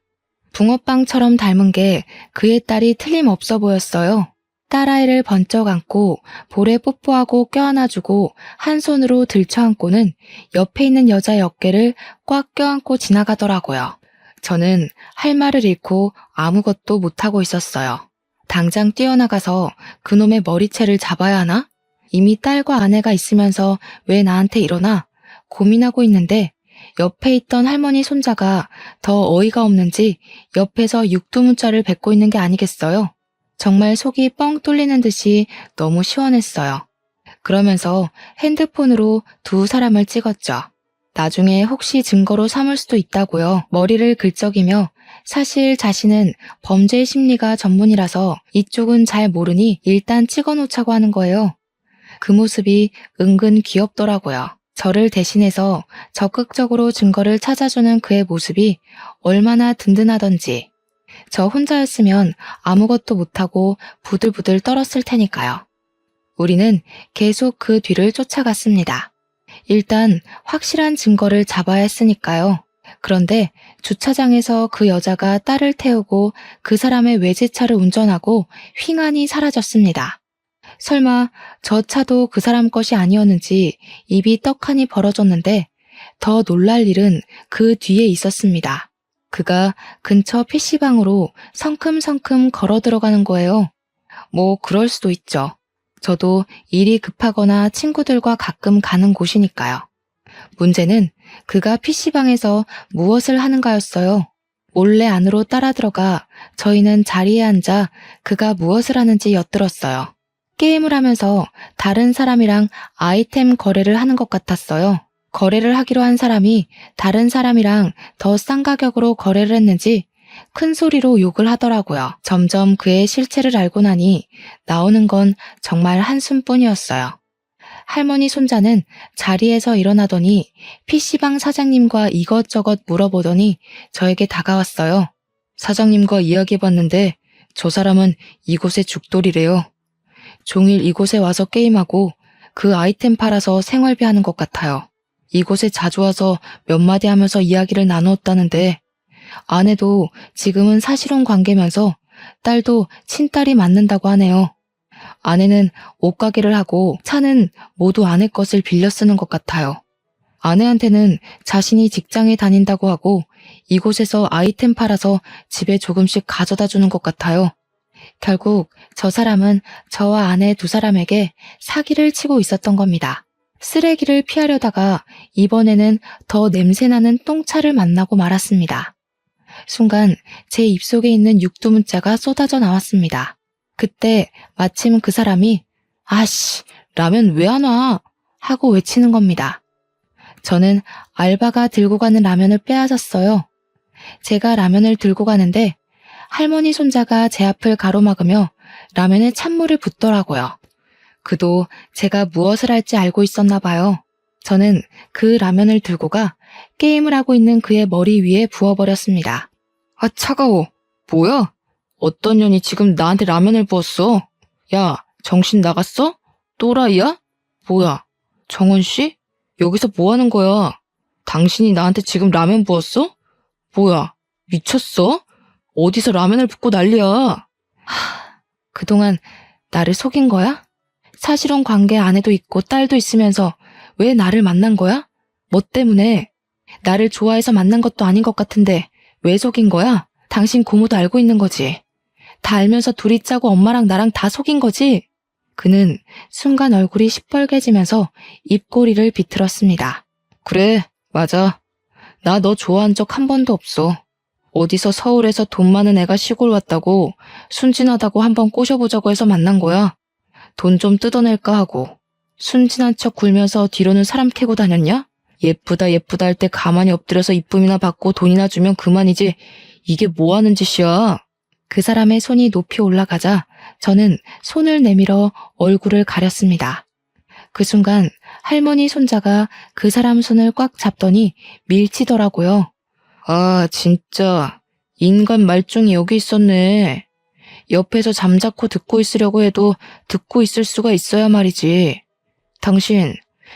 붕어빵처럼 닮은 게 그의 딸이 틀림없어 보였어요. 딸아이를 번쩍 안고 볼에 뽀뽀하고 껴안아주고 한 손으로 들쳐안고는 옆에 있는 여자의 어깨를 꽉 껴안고 지나가더라고요. 저는 할 말을 잃고 아무것도 못하고 있었어요. 당장 뛰어나가서 그놈의 머리채를 잡아야 하나? 이미 딸과 아내가 있으면서 왜 나한테 이러나 고민하고 있는데 옆에 있던 할머니 손자가 더 어이가 없는지 옆에서 육두문자를 뱉고 있는 게 아니겠어요? 정말 속이 뻥 뚫리는 듯이 너무 시원했어요. 그러면서 핸드폰으로 두 사람을 찍었죠. 나중에 혹시 증거로 삼을 수도 있다고요. 머리를 긁적이며 사실 자신은 범죄 심리가 전문이라서 이쪽은 잘 모르니 일단 찍어놓자고 하는 거예요. 그 모습이 은근 귀엽더라고요. 저를 대신해서 적극적으로 증거를 찾아주는 그의 모습이 얼마나 든든하던지. 저 혼자였으면 아무것도 못하고 부들부들 떨었을 테니까요. 우리는 계속 그 뒤를 쫓아갔습니다. 일단 확실한 증거를 잡아야 했으니까요. 그런데 주차장에서 그 여자가 딸을 태우고 그 사람의 외제차를 운전하고 휑하니 사라졌습니다. 설마 저 차도 그 사람 것이 아니었는지 입이 떡하니 벌어졌는데 더 놀랄 일은 그 뒤에 있었습니다. 그가 근처 PC방으로 성큼성큼 걸어 들어가는 거예요. 뭐 그럴 수도 있죠. 저도 일이 급하거나 친구들과 가끔 가는 곳이니까요. 문제는 그가 PC방에서 무엇을 하는가였어요. 몰래 안으로 따라 들어가 저희는 자리에 앉아 그가 무엇을 하는지 엿들었어요. 게임을 하면서 다른 사람이랑 아이템 거래를 하는 것 같았어요. 거래를 하기로 한 사람이 다른 사람이랑 더 싼 가격으로 거래를 했는지 큰 소리로 욕을 하더라고요. 점점 그의 실체를 알고 나니 나오는 건 정말 한숨뿐이었어요. 할머니 손자는 자리에서 일어나더니 PC방 사장님과 이것저것 물어보더니 저에게 다가왔어요. 사장님과 이야기해봤는데 저 사람은 이곳의 죽돌이래요. 종일 이곳에 와서 게임하고 그 아이템 팔아서 생활비 하는 것 같아요. 이곳에 자주 와서 몇 마디 하면서 이야기를 나누었다는데 아내도 지금은 사실혼 관계면서 딸도 친딸이 맞는다고 하네요. 아내는 옷가게를 하고 차는 모두 아내 것을 빌려 쓰는 것 같아요. 아내한테는 자신이 직장에 다닌다고 하고 이곳에서 아이템 팔아서 집에 조금씩 가져다 주는 것 같아요. 결국 저 사람은 저와 아내 두 사람에게 사기를 치고 있었던 겁니다. 쓰레기를 피하려다가 이번에는 더 냄새나는 똥차를 만나고 말았습니다. 순간 제 입속에 있는 육두문자가 쏟아져 나왔습니다. 그때 마침 그 사람이 아씨, 라면 왜 안 와? 하고 외치는 겁니다. 저는 알바가 들고 가는 라면을 빼앗았어요. 제가 라면을 들고 가는데 할머니 손자가 제 앞을 가로막으며 라면에 찬물을 붓더라고요. 그도 제가 무엇을 할지 알고 있었나 봐요. 저는 그 라면을 들고 가 게임을 하고 있는 그의 머리 위에 부어버렸습니다. 아, 차가워. 뭐야? 어떤 년이 지금 나한테 라면을 부었어? 야, 정신 나갔어? 또라이야? 뭐야? 정원 씨? 여기서 뭐 하는 거야? 당신이 나한테 지금 라면 부었어? 뭐야, 미쳤어? 어디서 라면을 붓고 난리야? 그동안 나를 속인 거야? 사실혼 관계 아내도 있고 딸도 있으면서 왜 나를 만난 거야? 뭐 때문에? 나를 좋아해서 만난 것도 아닌 것 같은데 왜 속인 거야? 당신 고모도 알고 있는 거지. 다 알면서 둘이 짜고 엄마랑 나랑 다 속인 거지? 그는 순간 얼굴이 시뻘개지면서 입꼬리를 비틀었습니다. 그래, 맞아. 나 너 좋아한 적 한 번도 없어. 어디서 서울에서 돈 많은 애가 시골 왔다고 순진하다고 한번 꼬셔보자고 해서 만난 거야. 돈 좀 뜯어낼까 하고. 순진한 척 굴면서 뒤로는 사람 캐고 다녔냐? 예쁘다 예쁘다 할 때 가만히 엎드려서 이쁨이나 받고 돈이나 주면 그만이지. 이게 뭐 하는 짓이야? 그 사람의 손이 높이 올라가자 저는 손을 내밀어 얼굴을 가렸습니다. 그 순간 할머니 손자가 그 사람 손을 꽉 잡더니 밀치더라고요. 아, 진짜 인간 말종이 여기 있었네. 옆에서 잠자코 듣고 있으려고 해도 듣고 있을 수가 있어야 말이지. 당신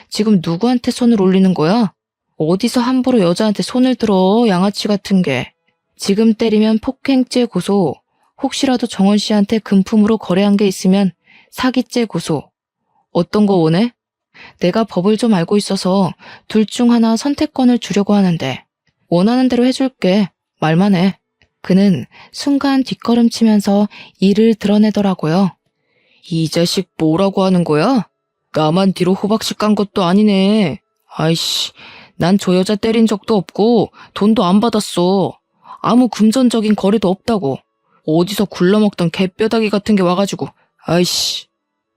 지금 누구한테 손을 올리는 거야? 어디서 함부로 여자한테 손을 들어, 양아치 같은 게. 지금 때리면 폭행죄 고소, 혹시라도 정원 씨한테 금품으로 거래한 게 있으면 사기죄 고소. 어떤 거 원해? 내가 법을 좀 알고 있어서 둘 중 하나 선택권을 주려고 하는데 원하는 대로 해줄게. 말만 해. 그는 순간 뒷걸음치면서 이를 드러내더라고요. 이 자식 뭐라고 하는 거야? 나만 뒤로 호박씨 깐 것도 아니네. 아이씨, 난 저 여자 때린 적도 없고 돈도 안 받았어. 아무 금전적인 거래도 없다고. 어디서 굴러먹던 개뼈다귀 같은 게 와가지고. 아이씨.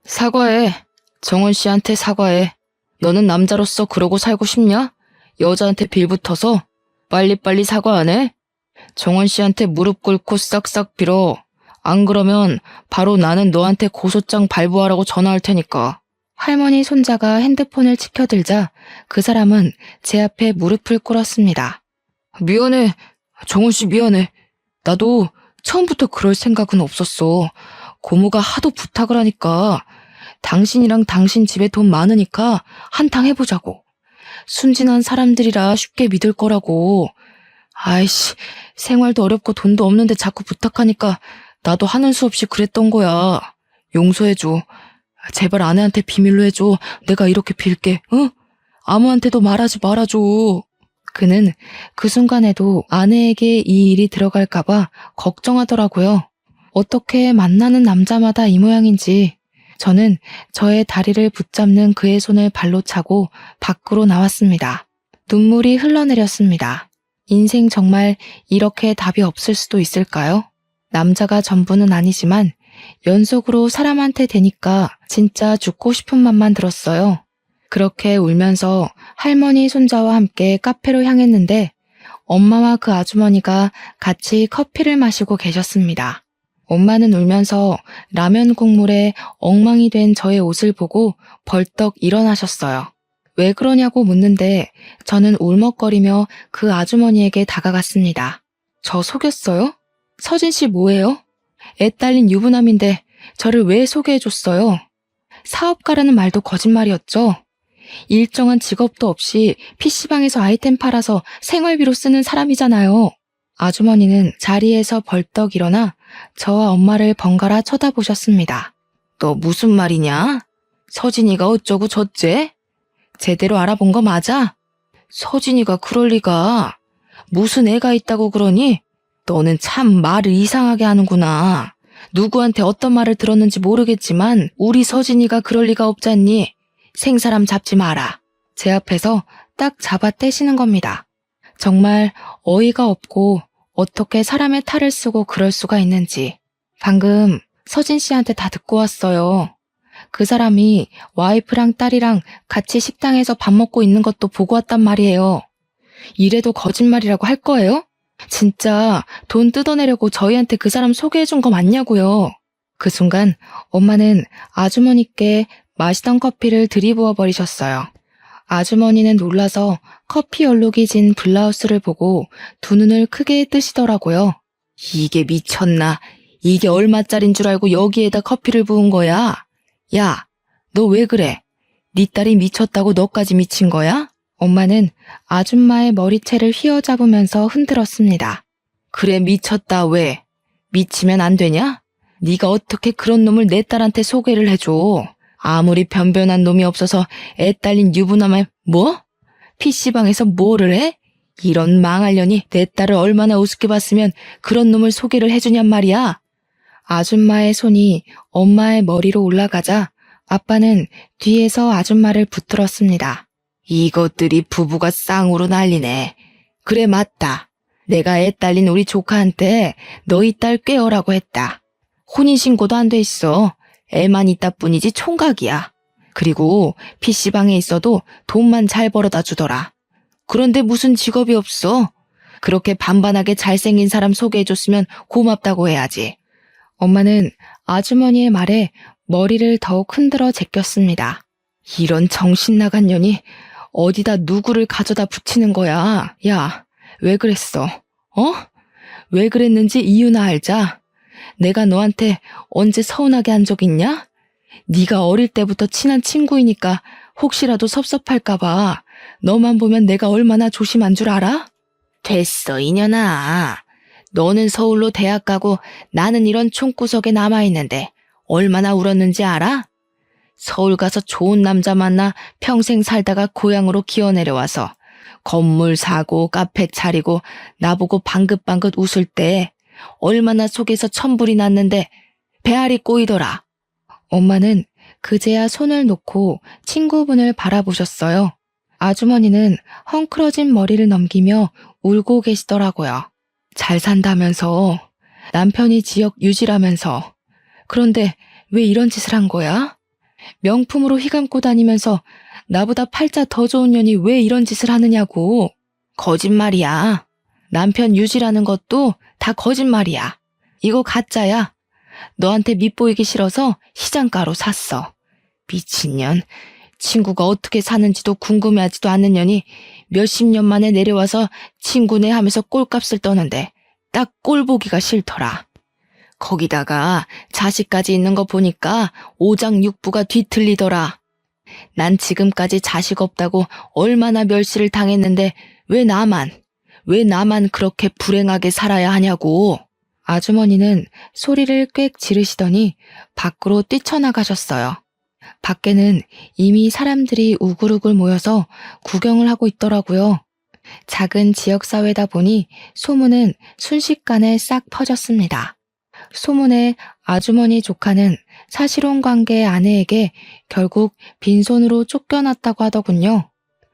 사과해. 정원 씨한테 사과해. 너는 남자로서 그러고 살고 싶냐? 여자한테 빌붙어서? 빨리빨리 사과 안 해? 정원 씨한테 무릎 꿇고 싹싹 빌어. 안 그러면 바로 나는 너한테 고소장 발부하라고 전화할 테니까. 할머니 손자가 핸드폰을 치켜들자 그 사람은 제 앞에 무릎을 꿇었습니다. 미안해. 정원 씨 미안해. 나도 처음부터 그럴 생각은 없었어. 고모가 하도 부탁을 하니까 당신이랑 당신 집에 돈 많으니까 한탕 해보자고. 순진한 사람들이라 쉽게 믿을 거라고. 아이씨, 생활도 어렵고 돈도 없는데 자꾸 부탁하니까 나도 하는 수 없이 그랬던 거야. 용서해줘. 제발 아내한테 비밀로 해줘. 내가 이렇게 빌게. 응? 아무한테도 말하지 말아줘. 그는 그 순간에도 아내에게 이 일이 들어갈까봐 걱정하더라고요. 어떻게 만나는 남자마다 이 모양인지. 저는 저의 다리를 붙잡는 그의 손을 발로 차고 밖으로 나왔습니다. 눈물이 흘러내렸습니다. 인생 정말 이렇게 답이 없을 수도 있을까요? 남자가 전부는 아니지만 연속으로 사람한테 대니까 진짜 죽고 싶은 맘만 들었어요. 그렇게 울면서 할머니 손자와 함께 카페로 향했는데 엄마와 그 아주머니가 같이 커피를 마시고 계셨습니다. 엄마는 울면서 라면 국물에 엉망이 된 저의 옷을 보고 벌떡 일어나셨어요. 왜 그러냐고 묻는데 저는 울먹거리며 그 아주머니에게 다가갔습니다. 저 속였어요? 서진 씨 뭐예요? 애 딸린 유부남인데 저를 왜 소개해줬어요? 사업가라는 말도 거짓말이었죠? 일정한 직업도 없이 PC방에서 아이템 팔아서 생활비로 쓰는 사람이잖아요. 아주머니는 자리에서 벌떡 일어나 저와 엄마를 번갈아 쳐다보셨습니다. 너 무슨 말이냐? 서진이가 어쩌고 저째? 제대로 알아본 거 맞아? 서진이가 그럴 리가. 무슨 애가 있다고 그러니? 너는 참 말을 이상하게 하는구나. 누구한테 어떤 말을 들었는지 모르겠지만 우리 서진이가 그럴 리가 없잖니. 생사람 잡지 마라. 제 앞에서 딱 잡아 떼시는 겁니다. 정말 어이가 없고 어떻게 사람의 탈을 쓰고 그럴 수가 있는지. 방금 서진 씨한테 다 듣고 왔어요. 그 사람이 와이프랑 딸이랑 같이 식당에서 밥 먹고 있는 것도 보고 왔단 말이에요. 이래도 거짓말이라고 할 거예요? 진짜 돈 뜯어내려고 저희한테 그 사람 소개해준 거 맞냐고요. 그 순간 엄마는 아주머니께 마시던 커피를 들이부어 버리셨어요. 아주머니는 놀라서 커피 얼룩이 진 블라우스를 보고 두 눈을 크게 뜨시더라고요. 이게 미쳤나? 이게 얼마짜린 줄 알고 여기에다 커피를 부은 거야? 야, 너 왜 그래? 네 딸이 미쳤다고 너까지 미친 거야? 엄마는 아줌마의 머리채를 휘어잡으면서 흔들었습니다. 그래, 미쳤다. 왜? 미치면 안 되냐? 네가 어떻게 그런 놈을 내 딸한테 소개를 해줘. 아무리 변변한 놈이 없어서 애 딸린 유부남을 뭐? PC방에서 뭐를 해? 이런 망할년이 내 딸을 얼마나 우습게 봤으면 그런 놈을 소개를 해주냔 말이야. 아줌마의 손이 엄마의 머리로 올라가자 아빠는 뒤에서 아줌마를 붙들었습니다. 이것들이 부부가 쌍으로 난리네. 그래, 맞다. 내가 애 딸린 우리 조카한테 너희 딸 꿰어라고 했다. 혼인신고도 안 돼 있어. 애만 있다 뿐이지 총각이야. 그리고 PC방에 있어도 돈만 잘 벌어다 주더라. 그런데 무슨 직업이 없어. 그렇게 반반하게 잘생긴 사람 소개해줬으면 고맙다고 해야지. 엄마는 아주머니의 말에 머리를 더욱 흔들어 제꼈습니다. 이런 정신 나간 년이 어디다 누구를 가져다 붙이는 거야. 야, 왜 그랬어? 왜 그랬는지 이유나 알자. 내가 너한테 언제 서운하게 한 적 있냐? 네가 어릴 때부터 친한 친구이니까 혹시라도 섭섭할까 봐 너만 보면 내가 얼마나 조심한 줄 알아? 됐어, 이년아. 너는 서울로 대학 가고 나는 이런 총구석에 남아있는데 얼마나 울었는지 알아? 서울 가서 좋은 남자 만나 평생 살다가 고향으로 기어내려와서 건물 사고 카페 차리고 나보고 방긋방긋 웃을 때 얼마나 속에서 천불이 났는데 배알이 꼬이더라. 엄마는 그제야 손을 놓고 친구분을 바라보셨어요. 아주머니는 헝클어진 머리를 넘기며 울고 계시더라고요. 잘 산다면서, 남편이 지역 유지라면서. 그런데 왜 이런 짓을 한 거야? 명품으로 휘감고 다니면서 나보다 팔자 더 좋은 년이 왜 이런 짓을 하느냐고. 거짓말이야. 남편 유지라는 것도 다 거짓말이야. 이거 가짜야. 너한테 밉보이기 싫어서 시장가로 샀어. 미친년. 친구가 어떻게 사는지도 궁금해하지도 않는 년이 몇십 년 만에 내려와서 친구네 하면서 꼴값을 떠는데 딱 꼴보기가 싫더라. 거기다가 자식까지 있는 거 보니까 오장육부가 뒤틀리더라. 난 지금까지 자식 없다고 얼마나 멸시를 당했는데 왜 나만 그렇게 불행하게 살아야 하냐고. 아주머니는 소리를 꽥 지르시더니 밖으로 뛰쳐나가셨어요. 밖에는 이미 사람들이 우글우글 모여서 구경을 하고 있더라고요. 작은 지역사회다 보니 소문은 순식간에 싹 퍼졌습니다. 소문에 아주머니 조카는 사실혼 관계 아내에게 결국 빈손으로 쫓겨났다고 하더군요.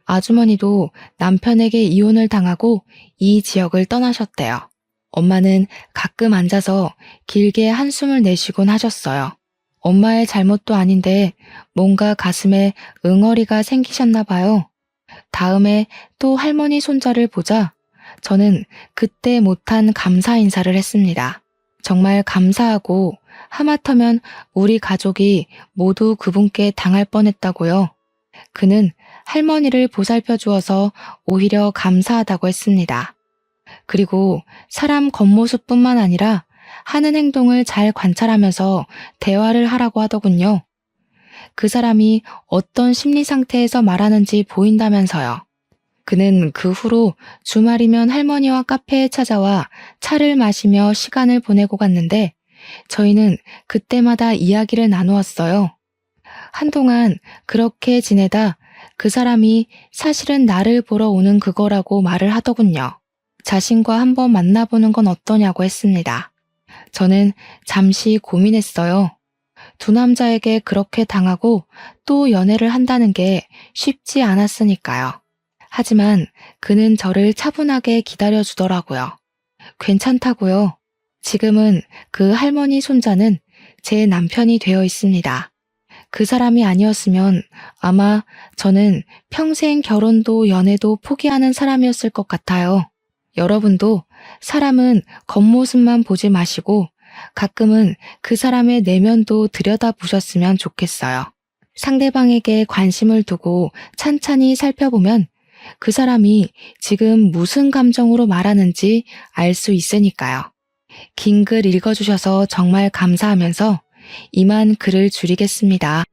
아주머니도 남편에게 이혼을 당하고 이 지역을 떠나셨대요. 엄마는 가끔 앉아서 길게 한숨을 내쉬곤 하셨어요. 엄마의 잘못도 아닌데 뭔가 가슴에 응어리가 생기셨나 봐요. 다음에 또 할머니 손자를 보자 저는 그때 못한 감사 인사를 했습니다. 정말 감사하고 하마터면 우리 가족이 모두 그분께 당할 뻔했다고요. 그는 할머니를 보살펴 주어서 오히려 감사하다고 했습니다. 그리고 사람 겉모습뿐만 아니라 하는 행동을 잘 관찰하면서 대화를 하라고 하더군요. 그 사람이 어떤 심리 상태에서 말하는지 보인다면서요. 그는 그 후로 주말이면 할머니와 카페에 찾아와 차를 마시며 시간을 보내고 갔는데 저희는 그때마다 이야기를 나누었어요. 한동안 그렇게 지내다 그 사람이 사실은 나를 보러 오는 그거라고 말을 하더군요. 자신과 한번 만나보는 건 어떠냐고 했습니다. 저는 잠시 고민했어요. 두 남자에게 그렇게 당하고 또 연애를 한다는 게 쉽지 않았으니까요. 하지만 그는 저를 차분하게 기다려주더라고요. 괜찮다고요. 지금은 그 할머니 손자는 제 남편이 되어 있습니다. 그 사람이 아니었으면 아마 저는 평생 결혼도 연애도 포기하는 사람이었을 것 같아요. 여러분도 사람은 겉모습만 보지 마시고 가끔은 그 사람의 내면도 들여다보셨으면 좋겠어요. 상대방에게 관심을 두고 찬찬히 살펴보면 그 사람이 지금 무슨 감정으로 말하는지 알 수 있으니까요. 긴 글 읽어주셔서 정말 감사하면서 이만 글을 줄이겠습니다.